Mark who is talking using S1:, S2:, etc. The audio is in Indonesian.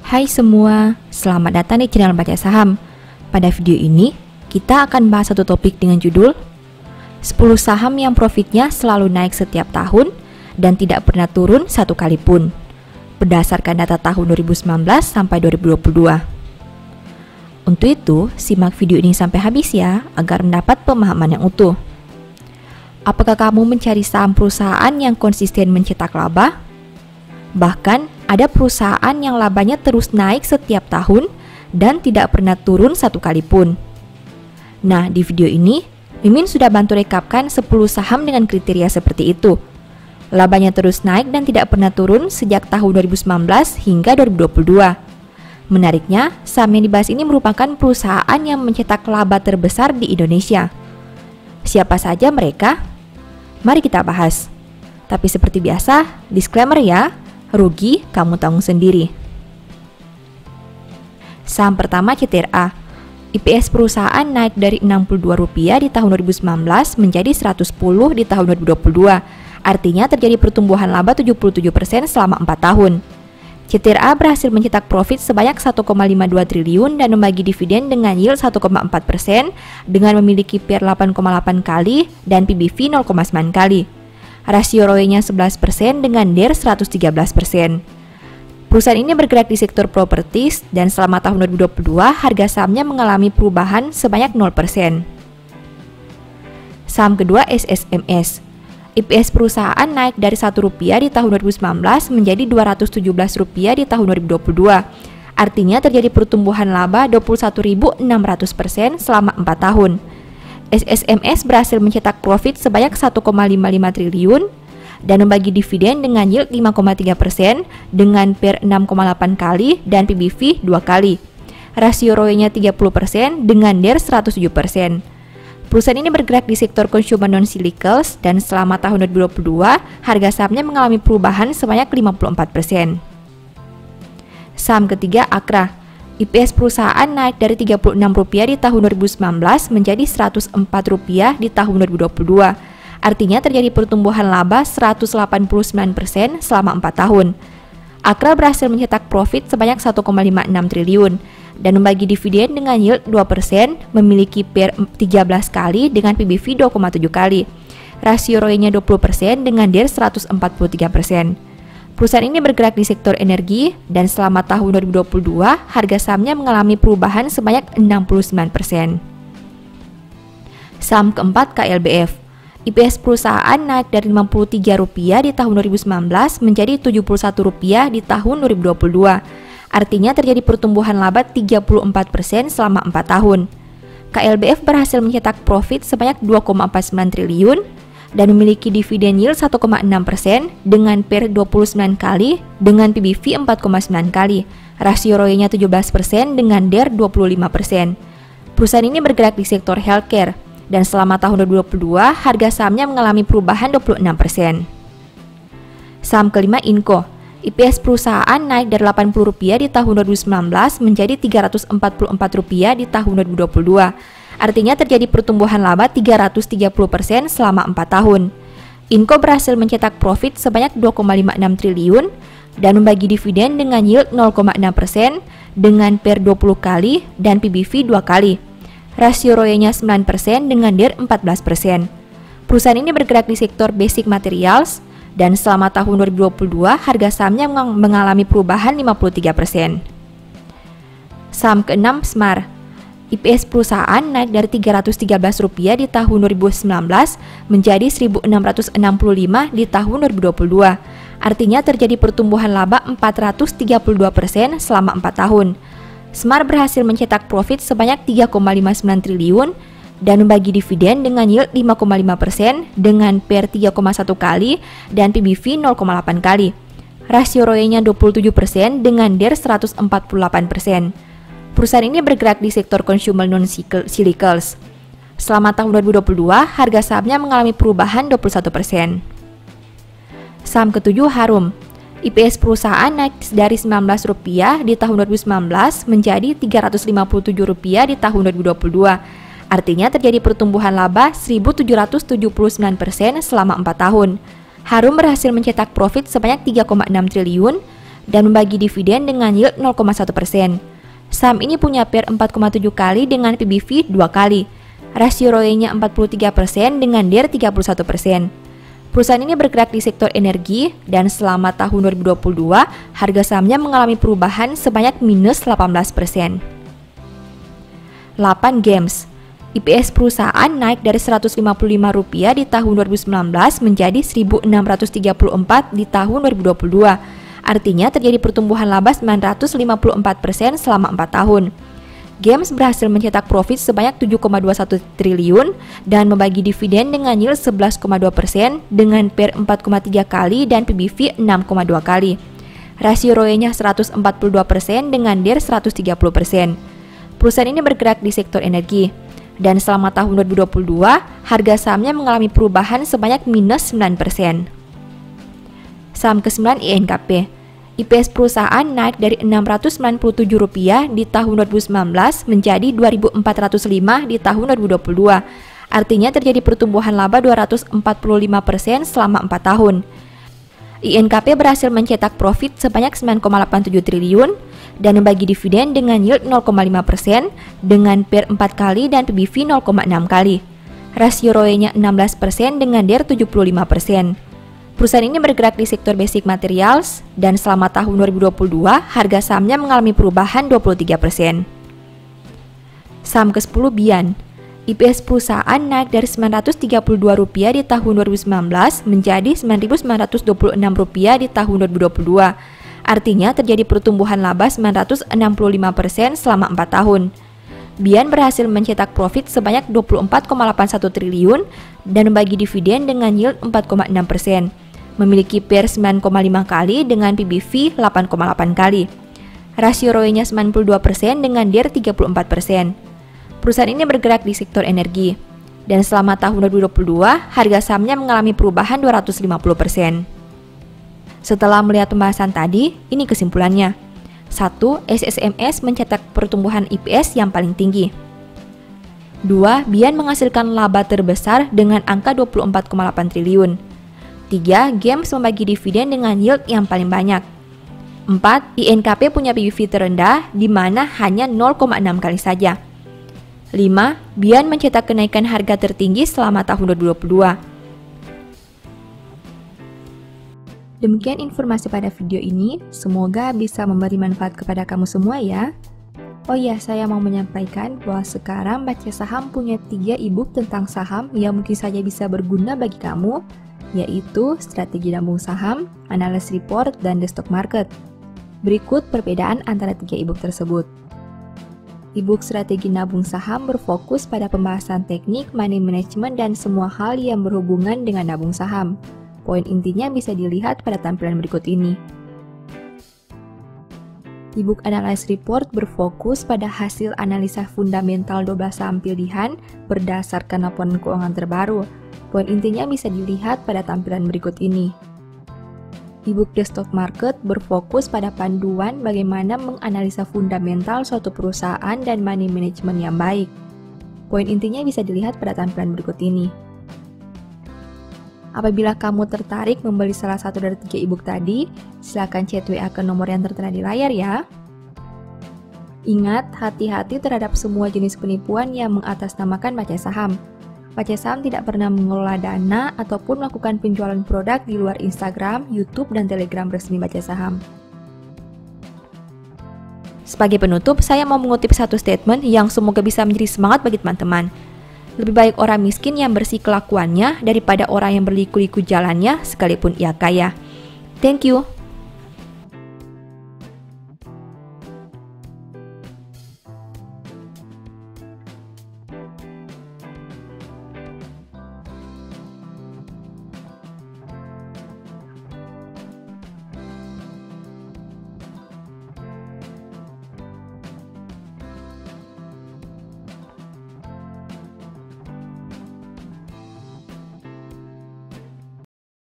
S1: Hai semua, selamat datang di channel Baca Saham. Pada video ini, kita akan bahas satu topik dengan judul 10 saham yang profitnya selalu naik setiap tahun dan tidak pernah turun satu kali pun, berdasarkan data tahun 2019 sampai 2022. Untuk itu, simak video ini sampai habis ya, agar mendapat pemahaman yang utuh. Apakah kamu mencari saham perusahaan yang konsisten mencetak laba? Bahkan, ada perusahaan yang labanya terus naik setiap tahun dan tidak pernah turun satu kali pun. Nah, di video ini, Mimin sudah bantu rekapkan 10 saham dengan kriteria seperti itu. Labanya terus naik dan tidak pernah turun sejak tahun 2019 hingga 2022. Menariknya, saham yang dibahas ini merupakan perusahaan yang mencetak laba terbesar di Indonesia. Siapa saja mereka? Mari kita bahas. Tapi seperti biasa, disclaimer ya, rugi kamu tanggung sendiri. Saham pertama CTRA. IPS perusahaan naik dari Rp62 di tahun 2019 menjadi Rp110 di tahun 2022. Artinya terjadi pertumbuhan laba 77% selama 4 tahun. CTRA berhasil mencetak profit sebanyak 1,52 triliun dan membagi dividen dengan yield 1,4% dengan memiliki PER 8,8 kali dan PBV 0,9 kali. Rasio ROE-nya 11% dengan DER 113%. Perusahaan ini bergerak di sektor properties dan selama tahun 2022 harga sahamnya mengalami perubahan sebanyak 0%. Saham kedua SSMS. IPS perusahaan naik dari Rp1 di tahun 2019 menjadi Rp217 di tahun 2022. Artinya terjadi pertumbuhan laba 21.600% selama 4 tahun. SSMS berhasil mencetak profit sebanyak 1,55 triliun dan membagi dividen dengan yield 5,3% dengan PER 6,8 kali dan PBV 2 kali. Rasio ROE-nya 30% dengan DER 107%. Perusahaan ini bergerak di sektor consumer non-cyclicals dan selama tahun 2022 harga sahamnya mengalami perubahan sebanyak 54%. Saham ketiga Akra. IPS perusahaan naik dari Rp36 di tahun 2019 menjadi Rp104 di tahun 2022. Artinya terjadi pertumbuhan laba 189% selama 4 tahun. Akra berhasil mencetak profit sebanyak 1,56 triliun dan membagi dividen dengan yield 2%, memiliki PER 13 kali dengan PBV 2,7 kali. Rasio ROE-nya 20% dengan DER 143%. Perusahaan ini bergerak di sektor energi dan selama tahun 2022 harga sahamnya mengalami perubahan sebanyak 69%. Saham keempat KLBF. IPS perusahaan naik dari Rp53 di tahun 2019 menjadi Rp71 di tahun 2022. Artinya terjadi pertumbuhan laba 34% selama 4 tahun. KLBF berhasil mencetak profit sebanyak Rp2,49 triliun dan memiliki dividen yield 1,6% dengan PER 29 kali dengan PBV 4,9 kali. Rasio ROE-nya 17% dengan DER 25%. Perusahaan ini bergerak di sektor healthcare dan selama tahun 2022 harga sahamnya mengalami perubahan 26%. Saham kelima Inco. IPS perusahaan naik dari Rp80 di tahun 2019 menjadi Rp344 di tahun 2022. Artinya terjadi pertumbuhan laba 330% selama 4 tahun. Inco berhasil mencetak profit sebanyak Rp2,56 triliun dan membagi dividen dengan yield 0,6% dengan PER 20 kali dan PBV 2 kali. Rasio ROE-nya 9% dengan DER 14%. Perusahaan ini bergerak di sektor basic materials dan selama tahun 2022 harga sahamnya mengalami perubahan 53%. Saham keenam Smar. IPS perusahaan naik dari Rp313 di tahun 2019 menjadi Rp1.665 di tahun 2022. Artinya terjadi pertumbuhan laba 432% selama 4 tahun. Smar berhasil mencetak profit sebanyak Rp3,59 triliun dan membagi dividen dengan yield 5,5% dengan PER 3,1 kali dan PBV 0,8 kali. Rasio ROE-nya 27% dengan DER 148%. Perusahaan ini bergerak di sektor consumer non-cyclicals. Selama tahun 2022, harga sahamnya mengalami perubahan 21%. Saham ketujuh Harum. IPS perusahaan naik dari Rp19 di tahun 2019 menjadi Rp357 di tahun 2022. Artinya terjadi pertumbuhan laba 1.779% selama 4 tahun. Harum berhasil mencetak profit sebanyak 3,6 triliun dan membagi dividen dengan yield 0,1%. Saham ini punya PER 4,7 kali dengan PBV 2 kali. Rasio ROE-nya 43% dengan DER 31%. Perusahaan ini bergerak di sektor energi dan selama tahun 2022, harga sahamnya mengalami perubahan sebanyak minus 18%. 8. Games. IPS perusahaan naik dari Rp155 di tahun 2019 menjadi Rp1.634 di tahun 2022. Artinya terjadi pertumbuhan laba 954% selama 4 tahun. Games berhasil mencetak profit sebanyak 7,21 triliun dan membagi dividen dengan yield 11,2% dengan PER 4,3 kali dan PBV 6,2 kali. Rasio ROE-nya 142% dengan DER 130%. Perusahaan ini bergerak di sektor energi dan selama tahun 2022, harga sahamnya mengalami perubahan sebanyak minus 9%. Saham ke-9 INKP. IPS perusahaan naik dari Rp697 di tahun 2019 menjadi Rp2.405 di tahun 2022. Artinya terjadi pertumbuhan laba 245% selama 4 tahun. INKP berhasil mencetak profit sebanyak 9,87 triliun dan membagi dividen dengan yield 0,5% dengan PER 4 kali dan PBV 0,6 kali. Rasio ROE-nya 16% dengan DER 75%. Perusahaan ini bergerak di sektor basic materials dan selama tahun 2022, harga sahamnya mengalami perubahan 23%. Saham ke-10 Bian. IPS perusahaan naik dari Rp932 di tahun 2019 menjadi Rp9.926 di tahun 2022. Artinya terjadi pertumbuhan laba 965% selama 4 tahun. Bian berhasil mencetak profit sebanyak Rp24,81 triliun dan membagi dividen dengan yield 4,6%. Memiliki PER 9,5 kali dengan PBV 8,8 kali. Rasio ROE-nya 92% dengan DER 34%. Perusahaan ini bergerak di sektor energi dan selama tahun 2022, harga sahamnya mengalami perubahan 250%. Setelah melihat pembahasan tadi, ini kesimpulannya. 1. SSMS mencetak pertumbuhan IPS yang paling tinggi. 2. Bian menghasilkan laba terbesar dengan angka 24,8 triliun. 3. Games membagi dividen dengan yield yang paling banyak. 4. INKP punya PBV terendah di mana hanya 0,6 kali saja. 5. Bian mencetak kenaikan harga tertinggi selama tahun 2022. Demikian informasi pada video ini, semoga bisa memberi manfaat kepada kamu semua ya. Oh iya, saya mau menyampaikan bahwa sekarang Baca Saham punya 3 e-book tentang saham yang mungkin saja bisa berguna bagi kamu, yaitu Strategi Nabung Saham, Analysis Report, dan The Stock Market. Berikut perbedaan antara 3 e-book tersebut. E-book Strategi Nabung Saham berfokus pada pembahasan teknik, money management, dan semua hal yang berhubungan dengan nabung saham. Poin intinya bisa dilihat pada tampilan berikut ini. E-book Analysis Report berfokus pada hasil analisa fundamental 12 saham pilihan berdasarkan laporan keuangan terbaru. Poin intinya bisa dilihat pada tampilan berikut ini. E-book The Stock Market berfokus pada panduan bagaimana menganalisa fundamental suatu perusahaan dan money management yang baik. Poin intinya bisa dilihat pada tampilan berikut ini. Apabila kamu tertarik membeli salah satu dari 3 e-book tadi, silakan chat WA ke nomor yang tertera di layar ya. Ingat, hati-hati terhadap semua jenis penipuan yang mengatasnamakan Baca Saham. Baca Saham tidak pernah mengelola dana ataupun melakukan penjualan produk di luar Instagram, YouTube, dan Telegram resmi Baca Saham. Sebagai penutup, saya mau mengutip satu statement yang semoga bisa menjadi semangat bagi teman-teman. Lebih baik orang miskin yang bersih kelakuannya daripada orang yang berliku-liku jalannya sekalipun ia kaya. Thank you.